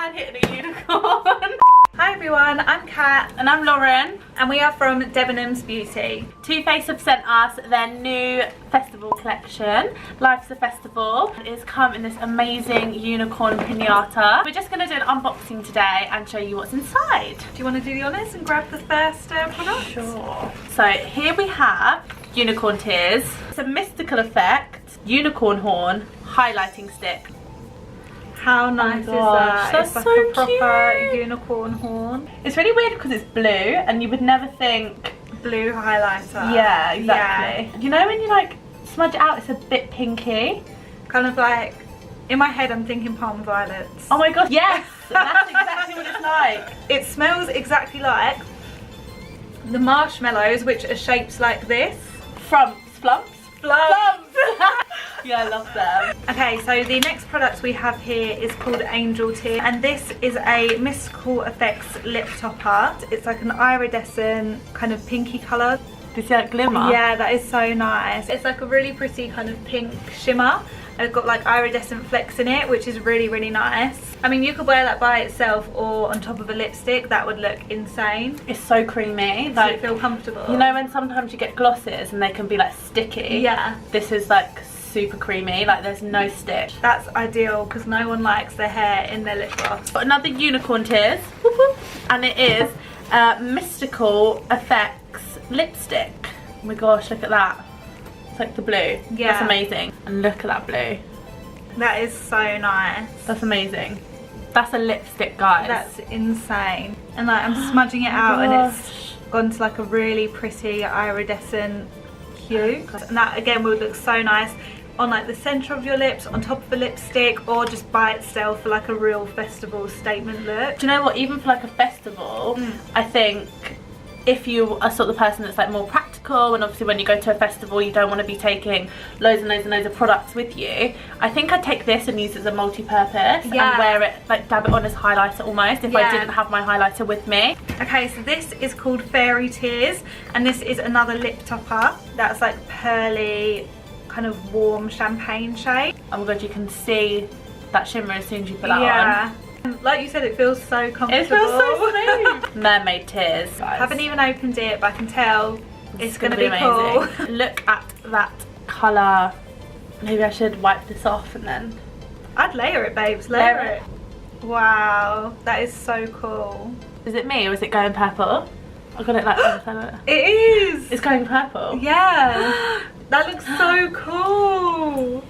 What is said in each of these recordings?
man hitting a unicorn. Hi everyone, I'm Kat. And I'm Lauren. And we are from Debenhams Beauty. Too Faced have sent us their new festival collection, Life's a Festival. It's come in this amazing unicorn pinata. We're just going to do an unboxing today and show you what's inside. Do you want to do the honours and grab the first product? Sure. So here we have unicorn tears. It's a mystical effect, unicorn horn, highlighting stick. How nice is that? That's it's like so a proper cute. unicorn horn. It's really weird because it's blue and you would never think. Blue highlighter. Yeah, exactly. Yeah. You know when you like smudge it out, it's a bit pinky. Kind of like, in my head I'm thinking palm violets. Oh my god, yes! That's exactly what it's like. It smells exactly like the marshmallows, which are shaped like this. Flumps. Flumps. Yeah, I love them. Okay, so the next product we have here is called Angel Tear, and this is a Mystical Effects lip topper. It's like an iridescent kind of pinky colour. Do you see that glimmer? Yeah, that is so nice. It's like a really pretty kind of pink shimmer. It's got like iridescent flecks in it, which is really, really nice. I mean, you could wear that by itself or on top of a lipstick. That would look insane. It's so creamy. Does it feel comfortable? You know when sometimes you get glosses and they can be like sticky? Yeah. This is like super creamy, like there's no stick. That's ideal because no one likes their hair in their lip gloss. Got another unicorn tears. And it is Mystical Effects lipstick. Oh my gosh, look at that. It's like the blue. Yeah. That's amazing. And look at that blue. That is so nice. That's amazing. That's a lipstick, guys. That's insane. And like I'm smudging it out and it's gone to like a really pretty iridescent hue. And that again would look so nice on like the centre of your lips, on top of a lipstick, or just by itself for like a real festival statement look. Do you know what, even for like a festival, I think if you are sort of the person that's like more practical, and obviously when you go to a festival you don't want to be taking loads and loads and loads of products with you, I think I'd take this and use it as a multi-purpose and wear it, like dab it on as highlighter almost if I didn't have my highlighter with me. Okay, so this is called Fairy Tears, and this is another lip topper that's like pearly, kind of warm champagne shade. Oh my god, you can see that shimmer as soon as you put that on. Like you said, it feels so comfortable. It feels so smooth. Mermaid tears, guys. I haven't even opened it, but I can tell it's gonna be amazing. cool. Look at that colour. Maybe I should wipe this off and then... I'd layer it, babes. Layer it. Wow, that is so cool. Is it me or is it going purple? I got it like It is. It's going purple. Yeah. That looks so cool.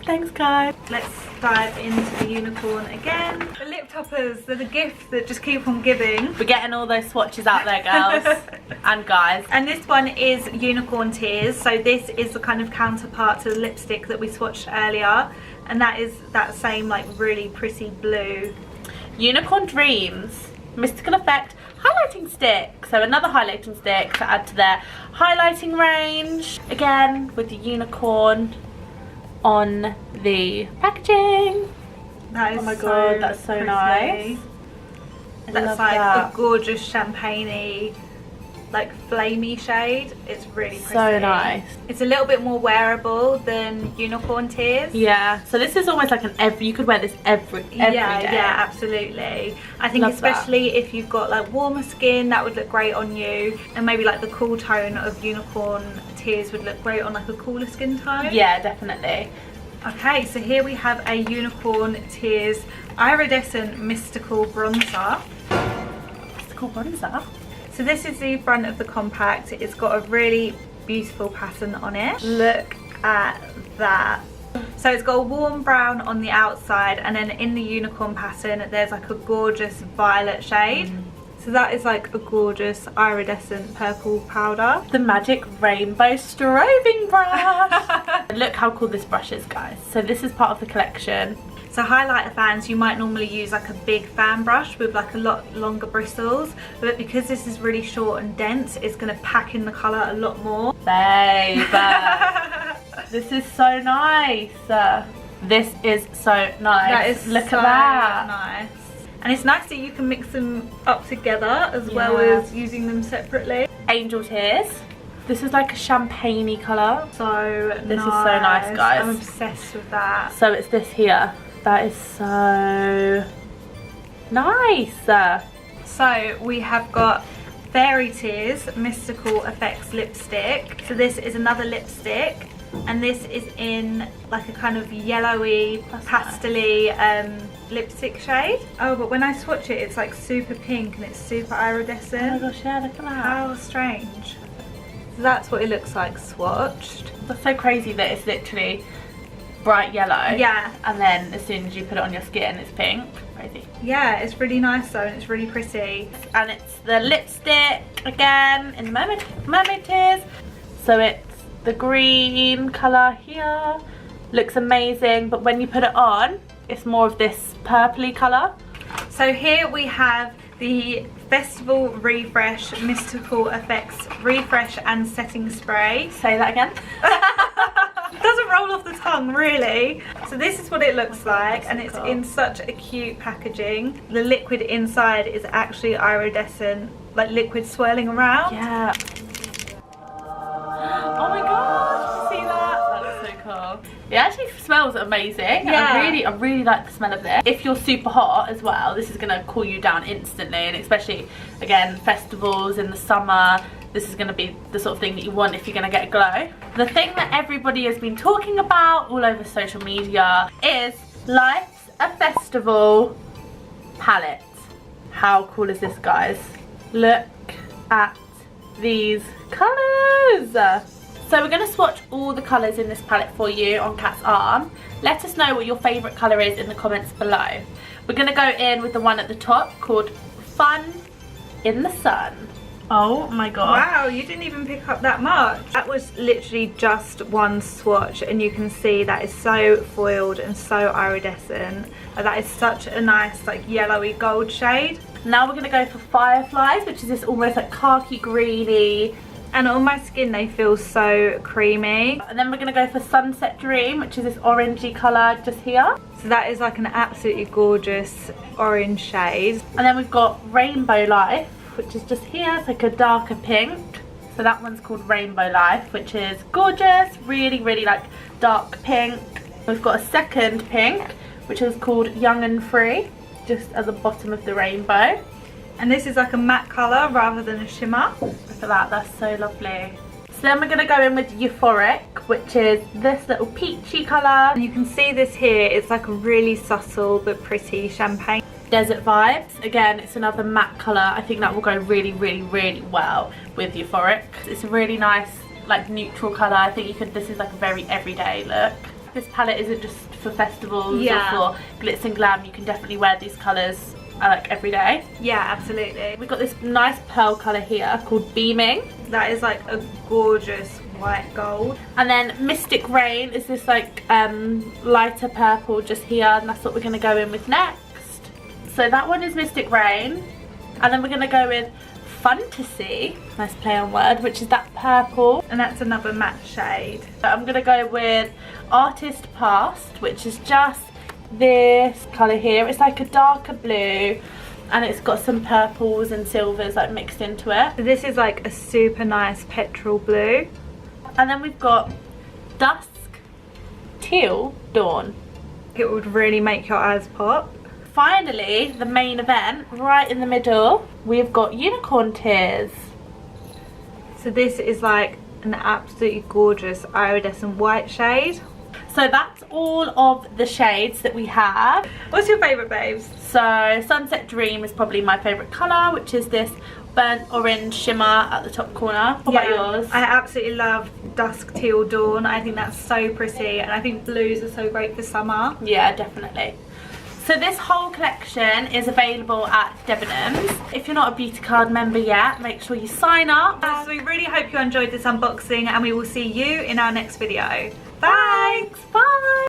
Thanks, guys. Let's dive into the unicorn again. The lip toppers, they're the gift that just keep on giving. We're getting all those swatches out there, girls and guys. And this one is Unicorn Tears. So this is the kind of counterpart to the lipstick that we swatched earlier. And that is that same like really pretty blue. Unicorn Dreams, Mystical Effect highlighting stick. So another highlighting stick to add to their highlighting range. Again, with the unicorn on the packaging. That is oh my god, that's so pretty. Nice. That's like a gorgeous champagne-y, like flamey shade. It's really pretty. So nice. It's a little bit more wearable than Unicorn Tears. Yeah. So this is almost like you could wear this every day. Yeah, absolutely. I think especially if you've got like warmer skin, that would look great on you, and maybe like the cool tone of Unicorn Tears would look great on like a cooler skin tone. Yeah, definitely. Okay, so here we have a Unicorn Tears Iridescent Mystical Bronzer. Mystical bronzer? So this is the front of the compact. It's got a really beautiful pattern on it. Look at that. So it's got a warm brown on the outside, and then in the unicorn pattern there's like a gorgeous violet shade. So that is like a gorgeous iridescent purple powder. The magic rainbow strobing brush. Look how cool this brush is, guys. So this is part of the collection. So highlighter fans, you might normally use like a big fan brush with like a lot longer bristles, but because this is really short and dense, it's going to pack in the colour a lot more. Babe, this is so nice. This is so nice. That is Look so at that. Nice. And it's nice that you can mix them up together as well as using them separately. Angel Tears. This is like a champagne-y colour. This is so nice, guys. I'm obsessed with that. So it's this here. That is so Nice. So we have got Fairy Tears Mystical Effects lipstick. So this is another lipstick, and this is in like a kind of yellowy, pastel-y lipstick shade. Oh, but when I swatch it, it's like super pink and it's super iridescent. Oh my gosh, yeah, look at that. How strange. So that's what it looks like swatched. That's so crazy that it's literally bright yellow. Yeah. And then as soon as you put it on your skin, it's pink. Crazy. Yeah, it's really nice though, and it's really pretty. And it's the lipstick again in the mermaid tears. So it's the green colour here. Looks amazing, but when you put it on, it's more of this purpley colour. So here we have the Festival Refresh Mystical Effects Refresh and Setting Spray. Say that again. It doesn't roll off the tongue, really. So this is what it looks like, and it's in such a cute packaging. The liquid inside is actually iridescent, like liquid swirling around. Yeah. Oh my gosh, you see that? That looks so cool. It actually smells amazing. Yeah. I really like the smell of this. If you're super hot as well, this is gonna cool you down instantly, and especially again festivals in the summer, this is going to be the sort of thing that you want if you're going to get a glow. The thing that everybody has been talking about all over social media is Life's a Festival palette. How cool is this, guys? Look at these colours. So we're going to swatch all the colours in this palette for you on Kat's arm. Let us know what your favourite colour is in the comments below. We're going to go in with the one at the top called Fun in the Sun. Oh my god. Wow, you didn't even pick up that much. That was literally just one swatch, and you can see that is so foiled and so iridescent. That is such a nice like yellowy gold shade. Now we're going to go for Fireflies, which is this almost like khaki greeny. And on my skin they feel so creamy. And then we're going to go for Sunset Dream, which is this orangey colour just here. So that is like an absolutely gorgeous orange shade. And then we've got Rainbow Life, which is just here. It's like a darker pink. So that one's called Rainbow Life, which is gorgeous. Really, really like dark pink. We've got a second pink, which is called Young and Free, just at the bottom of the rainbow. And this is like a matte colour rather than a shimmer. Look at that, that's so lovely. So then we're going to go in with Euphoric, which is this little peachy colour. And you can see this here, it's like a really subtle but pretty champagne. Desert Vibes, again it's another matte colour. I think that will go really, really, really well with Euphoric. It's a really nice like neutral colour. I think you could, this is like a very everyday look. This palette isn't just for festivals or for glitz and glam. You can definitely wear these colours like every day. Yeah, absolutely. We've got this nice pearl colour here called Beaming. That is like a gorgeous white gold. And then Mystic Rain is this like lighter purple just here, and that's what we're going to go in with next. So that one is Mystic Rain, and then we're going to go with Fantasy, nice play on word, which is that purple. And that's another matte shade. I'm going to go with Artist Past, which is just this colour here. It's like a darker blue, and it's got some purples and silvers like mixed into it. So this is like a super nice petrol blue. And then we've got Dusk Teal Dawn. It would really make your eyes pop. Finally, the main event, right in the middle, we've got Unicorn Tears. So this is like an absolutely gorgeous iridescent white shade. So that's all of the shades that we have. What's your favourite, babes? So Sunset Dream is probably my favourite colour, which is this burnt orange shimmer at the top corner. What about yours? I absolutely love Dusk Teal Dawn. I think that's so pretty, and I think blues are so great for summer. Yeah, definitely. So this whole collection is available at Debenhams. If you're not a Beauty Card member yet, make sure you sign up. So we really hope you enjoyed this unboxing, and we will see you in our next video. Bye! Thanks, bye!